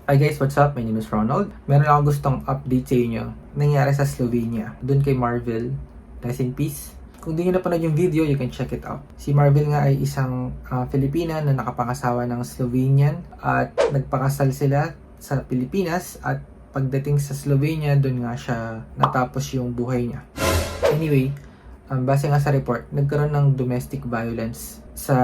Hi guys, what's up? My name is Ronald. Meron akong gustong update sa inyo. Nangyari sa Slovenia. Doon kay Marvel. Rest in peace. Kung di nyo napanood yung video, you can check it out. Si Marvel nga ay isang Filipina na nakapangasawa ng Slovenian at nagpakasal sila sa Pilipinas at pagdating sa Slovenia, doon nga siya natapos yung buhay niya. Anyway, base nga sa report, nagkaroon ng domestic violence sa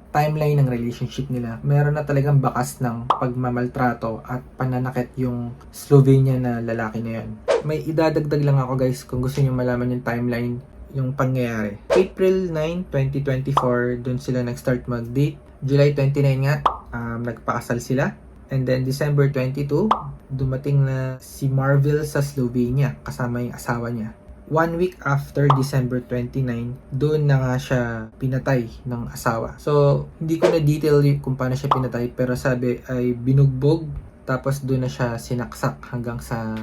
timeline ng relationship nila. Meron na talagang bakas ng pagmamaltrato at pananakit yung Slovenian na lalaki na yun. May idadagdag lang ako guys kung gusto niyo malaman yung timeline, yung pangyayari. April 9, 2024, dun sila nag-start mag-date. July 29 nga, nagpakasal sila. And then December 22, dumating na si Marvel sa Slovenia kasama yung asawa niya. 1 week after December 29, doon na nga siya pinatay ng asawa. So, hindi ko na detail kung paano siya pinatay, pero sabi ay binugbog, tapos doon na siya sinaksak hanggang sa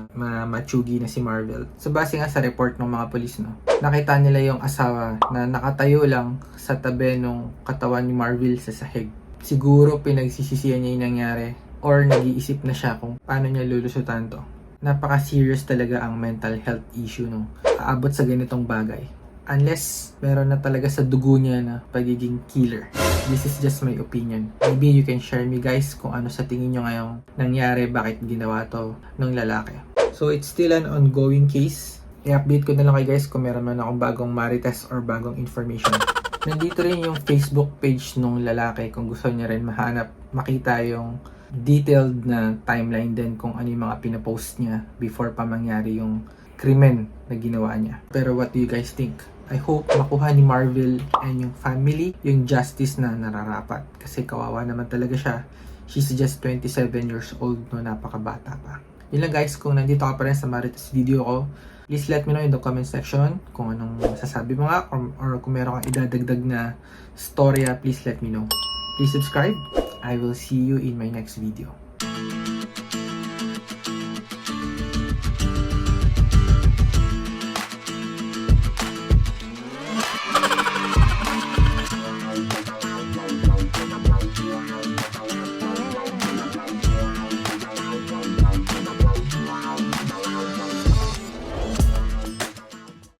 matsugi na si Marvel. So, base nga sa report ng mga polis, no, nakita nila yung asawa na nakatayo lang sa tabi ng katawan ni Marvel sa sahig. Siguro pinagsisisihan niya yung nangyari or nag-iisip na siya kung paano niya lulusutan to. Napaka-serious talaga ang mental health issue nung aabot sa ganitong bagay. Unless meron na talaga sa dugo niya na pagiging killer. This is just my opinion. Maybe you can share me guys kung ano sa tingin nyo ngayong nangyari, bakit ginawa to ng lalaki. So it's still an ongoing case. I-update ko na lang kayo guys kung meron man akong bagong marites or bagong information. Nandito rin yung Facebook page nung lalaki kung gusto niya rin mahanap, makita yung detailed na timeline din kung ano yung mga pinapost niya before pa mangyari yung krimen na ginawa niya. Pero what do you guys think? I hope makuha ni Marvel and yung family yung justice na nararapat. Kasi kawawa naman talaga siya. She's just 27 years old, no, napakabata pa. Yun lang guys, kung nandito ka pa rin sa Marites video ko, please let me know in the comment section kung anong masasabi mo nga or kung meron kang idadagdag na storya, please let me know. Please subscribe. I will see you in my next video.